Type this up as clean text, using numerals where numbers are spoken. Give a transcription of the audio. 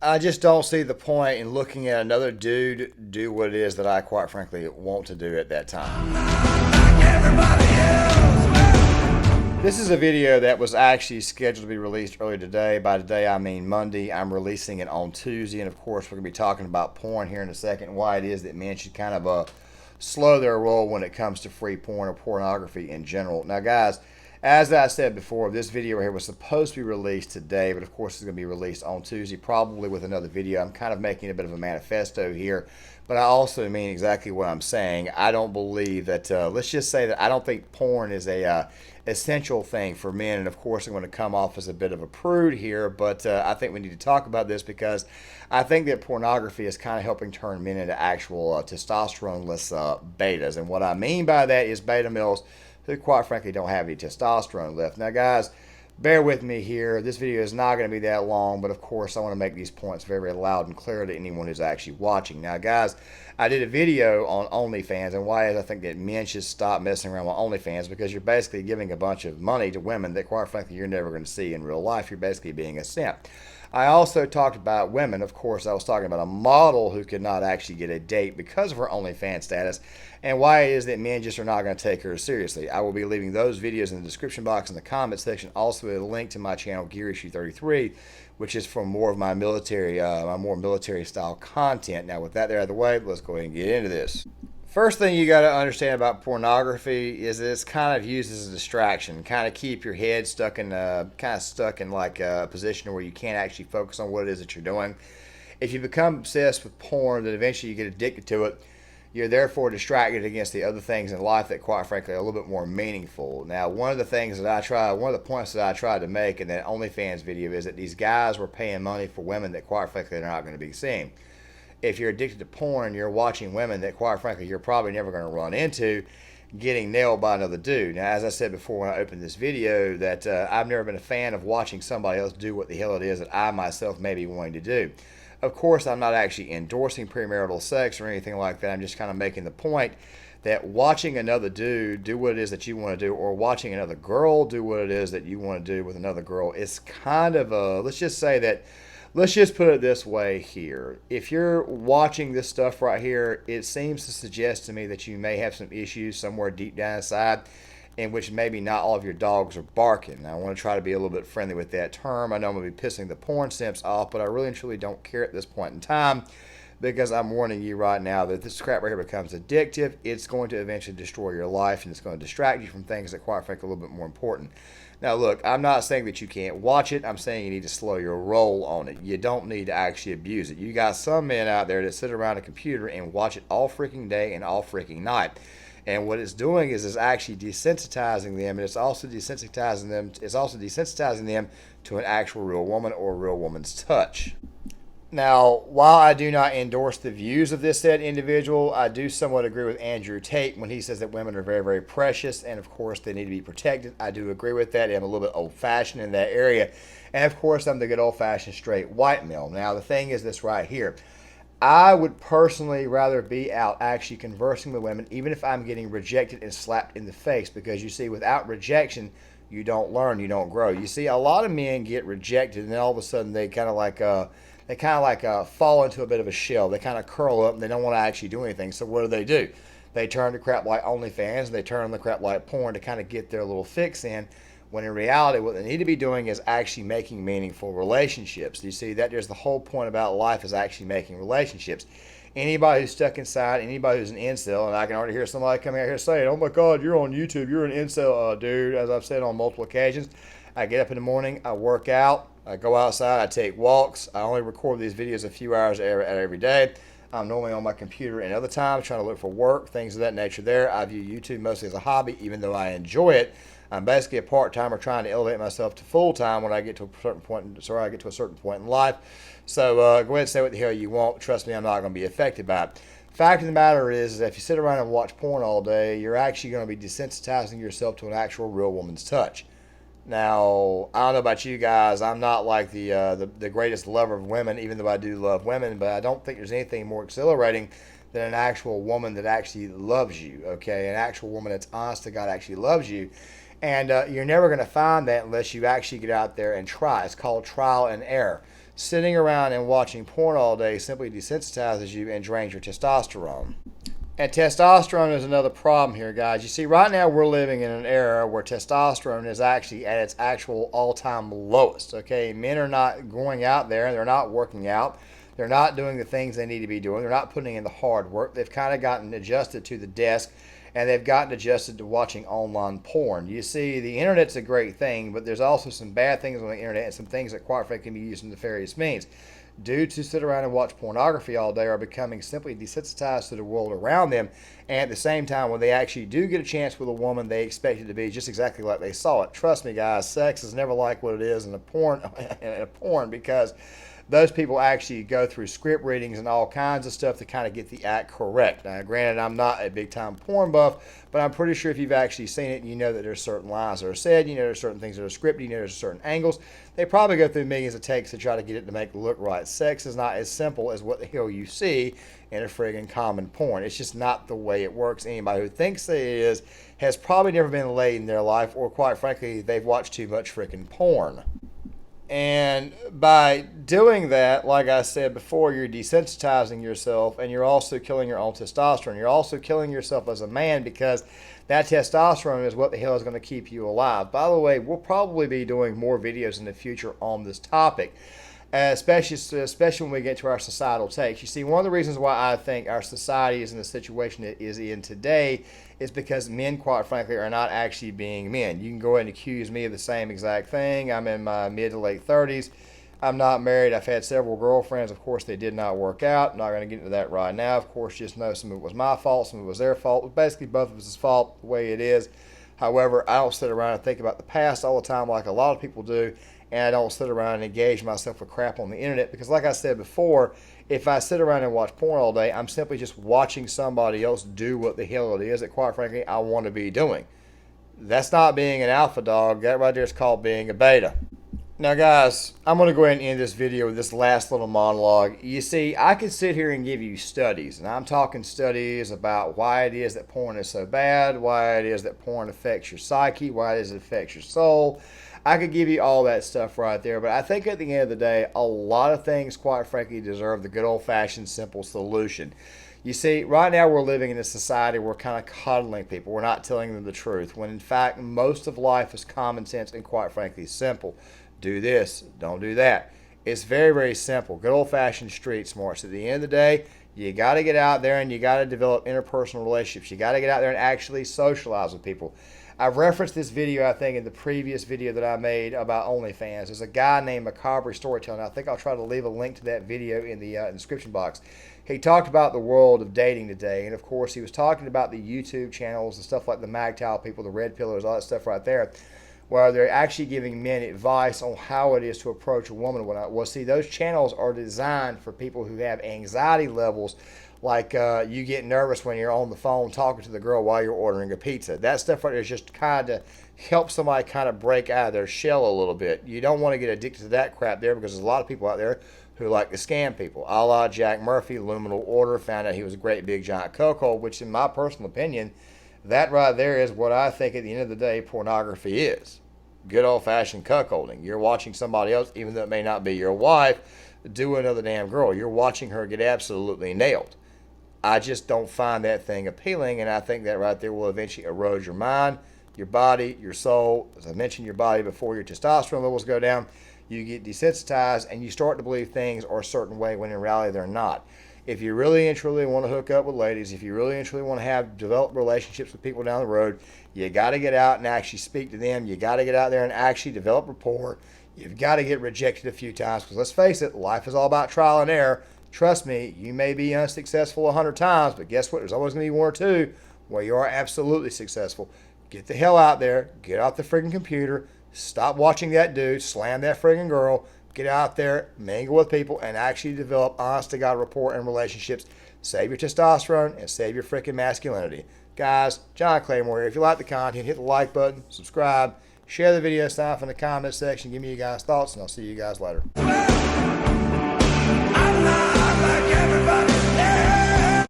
I just don't see the point in looking at another dude do what it is that I quite frankly want to do at that time. This is a video that was actually scheduled to be released earlier today. By today, I mean Monday. I'm releasing it on Tuesday, and of course, we're going to be talking about porn here in a second, why it is that men should kind of slow their roll when it comes to free porn or pornography in general. Now, guys, as I said before, this video right here was supposed to be released today, but of course, it's going to be released on Tuesday, probably with another video. I'm kind of making a bit of a manifesto here, but I also mean exactly what I'm saying. I don't believe that, let's just say that I don't think porn is a essential thing for men, and of course I'm going to come off as a bit of a prude here, but I think we need to talk about this because I think that pornography is kind of helping turn men into actual testosterone-less betas, and what I mean by that is beta males who quite frankly don't have any testosterone left. Now guys, bear with me here. This video is not going to be that long, but of course I want to make these points very, very loud and clear to anyone who's actually watching. Now guys, I did a video on OnlyFans and why I think that men should stop messing around with OnlyFans, because you're basically giving a bunch of money to women that quite frankly you're never going to see in real life. You're basically being a simp. I also talked about women. Of course, I was talking about a model who could not actually get a date because of her OnlyFans status, and why it is that men just are not going to take her seriously. I will be leaving those videos in the description box in the comment section. Also, a link to my channel, Gear Issue 33, which is for more of my military, more military style content. Now, with that there out of the way, let's go ahead and get into this. First thing you got to understand about pornography is that it's kind of used as a distraction, kind of keep your head stuck in like a position where you can't actually focus on what it is that you're doing. If you become obsessed with porn, then eventually you get addicted to it. You're therefore distracted against the other things in life that quite frankly are a little bit more meaningful. Now, one of the points that I tried to make in that OnlyFans video is that these guys were paying money for women that quite frankly they're not going to be seeing. If you're addicted to porn, you're watching women that quite frankly you're probably never going to run into getting nailed by another dude. Now, as I said before when I opened this video, that I've never been a fan of watching somebody else do what the hell it is that I myself may be wanting to do. Of course, I'm not actually endorsing premarital sex or anything like that. I'm just kind of making the point that watching another dude do what it is that you want to do, or watching another girl do what it is that you want to do with another girl, is kind of a, let's just put it this way here. If you're watching this stuff right here, it seems to suggest to me that you may have some issues somewhere deep down inside in which maybe not all of your dogs are barking. Now, I want to try to be a little bit friendly with that term. I know I'm going to be pissing the porn simps off, but I really and truly don't care at this point in time, because I'm warning you right now that this crap right here becomes addictive. It's going to eventually destroy your life, and it's going to distract you from things that quite frankly are a little bit more important. Now look, I'm not saying that you can't watch it. I'm saying you need to slow your roll on it. You don't need to actually abuse it. You got some men out there that sit around a computer and watch it all freaking day and all freaking night. And what it's doing is it's actually desensitizing them, and it's also desensitizing them to an actual real woman or a real woman's touch. Now, while I do not endorse the views of this said individual, I do somewhat agree with Andrew Tate when he says that women are very, very precious, and of course they need to be protected. I do agree with that. I'm a little bit old-fashioned in that area, and of course I'm the good old-fashioned straight white male. Now, the thing is this right here. I would personally rather be out actually conversing with women, even if I'm getting rejected and slapped in the face, because you see, without rejection, you don't learn, you don't grow. You see, a lot of men get rejected, and then all of a sudden they kind of like fall into a bit of a shell. They kind of curl up and they don't want to actually do anything. So what do? They turn to crap like OnlyFans, and they turn to crap like porn to kind of get their little fix in, when in reality what they need to be doing is actually making meaningful relationships. You see, that there's the whole point about life, is actually making relationships. Anybody who's stuck inside, anybody who's an incel, and I can already hear somebody coming out here saying, oh my God, you're on YouTube, you're an incel, dude. As I've said on multiple occasions, I get up in the morning, I work out, I go outside, I take walks. I only record these videos a few hours every day. I'm normally on my computer and other times trying to look for work, things of that nature there. I view YouTube mostly as a hobby, even though I enjoy it. I'm basically a part-timer trying to elevate myself to full-time when I get to a certain point in life. So go ahead and say what the hell you want. Trust me, I'm not going to be affected by it. Fact of the matter is that if you sit around and watch porn all day, you're actually going to be desensitizing yourself to an actual real woman's touch. Now, I don't know about you guys. I'm not like the greatest lover of women, even though I do love women, but I don't think there's anything more exhilarating than an actual woman that actually loves you, okay? An actual woman that's honest to God actually loves you. And you're never going to find that unless you actually get out there and try. It's called trial and error. Sitting around and watching porn all day simply desensitizes you and drains your testosterone. And testosterone is another problem here, guys. You see, right now we're living in an era where testosterone is actually at its actual all-time lowest, okay? Men are not going out there and they're not working out. They're not doing the things they need to be doing. They're not putting in the hard work. They've kind of gotten adjusted to the desk, and they've gotten adjusted to watching online porn. You see, the internet's a great thing, but there's also some bad things on the internet and some things that quite frankly can be used in nefarious means. Dudes who sit around and watch pornography all day are becoming simply desensitized to the world around them, and at the same time, when they actually do get a chance with a woman, they expect it to be just exactly like they saw it. Trust me, guys, sex is never like what it is in a porn because those people actually go through script readings and all kinds of stuff to kind of get the act correct. Now, granted, I'm not a big-time porn buff, but I'm pretty sure if you've actually seen it, you know that there's certain lines that are said, you know there's certain things that are scripted, you know there's certain angles. They probably go through millions of takes to try to get it to make it look right. Sex is not as simple as what the hell you see in a friggin' common porn. It's just not the way it works. Anybody who thinks that it is has probably never been laid in their life, or quite frankly, they've watched too much friggin' porn. And by doing that, like I said before, you're desensitizing yourself, and you're also killing your own testosterone. You're also killing yourself as a man, because that testosterone is what the hell is going to keep you alive. By the way, we'll probably be doing more videos in the future on this topic, especially when we get to our societal takes. You see, one of the reasons why I think our society is in the situation it is in today is because men, quite frankly, are not actually being men. You can go ahead and accuse me of the same exact thing. I'm in my mid to late 30s. I'm not married. I've had several girlfriends. Of course, they did not work out. I'm not going to get into that right now. Of course, just know some of it was my fault, some of it was their fault. It was basically both of us' fault, the way it is. However, I don't sit around and think about the past all the time like a lot of people do, and I don't sit around and engage myself with crap on the internet, because like I said before, if I sit around and watch porn all day, I'm simply just watching somebody else do what the hell it is that, quite frankly, I want to be doing. That's not being an alpha dog. That right there is called being a beta. Now, guys, I'm going to go ahead and end this video with this last little monologue. You see, I could sit here and give you studies, and I'm talking studies about why it is that porn is so bad, why it is that porn affects your psyche, why it is it affects your soul. I could give you all that stuff right there, but I think at the end of the day, a lot of things, quite frankly, deserve the good old-fashioned simple solution. You see, right now we're living in a society where we're kind of coddling people. We're not telling them the truth, when in fact, most of life is common sense and, quite frankly, simple. Do this, don't do that. It's very, very simple. Good old-fashioned street smarts. At the end of the day, you got to get out there and you got to develop interpersonal relationships. You got to get out there and actually socialize with people. I've referenced this video, I think, in the previous video that I made about OnlyFans. There's a guy named Macabre Storytelling. I think I'll try to leave a link to that video in the description box. He talked about the world of dating today, and of course, he was talking about the YouTube channels and stuff like the MGTOW people, the Red Pillars, all that stuff right there, where they're actually giving men advice on how it is to approach a woman. Well, see, those channels are designed for people who have anxiety levels, like you get nervous when you're on the phone talking to the girl while you're ordering a pizza. That stuff right there is just kind of help somebody kind of break out of their shell a little bit. You don't want to get addicted to that crap there, because there's a lot of people out there who like to scam people. A la Jack Murphy, Luminal Order, found out he was a great big giant cuckold, which in my personal opinion, that right there is what I think at the end of the day pornography is. Good old-fashioned cuckolding. You're watching somebody else, even though it may not be your wife, do another damn girl. You're watching her get absolutely nailed. I just don't find that thing appealing, and I think that right there will eventually erode your mind, your body, your soul. As I mentioned, your body before your testosterone levels go down. You get desensitized, and you start to believe things are a certain way when in reality they're not. If you really and truly want to hook up with ladies, if you really and truly want to develop relationships with people down the road, you got to get out and actually speak to them. You got to get out there and actually develop rapport. You've got to get rejected a few times, because let's face it, life is all about trial and error. Trust me, you may be unsuccessful 100 times, but guess what? There's always going to be one or two where you are absolutely successful. Get the hell out there. Get off the friggin' computer. Stop watching that dude slam that friggin' girl. Get out there, mingle with people, and actually develop honest-to-God rapport and relationships. Save your testosterone and save your freaking masculinity. Guys, John Claymore here. If you like the content, hit the like button, subscribe, share the video stuff in the comment section. Give me your guys' thoughts, and I'll see you guys later.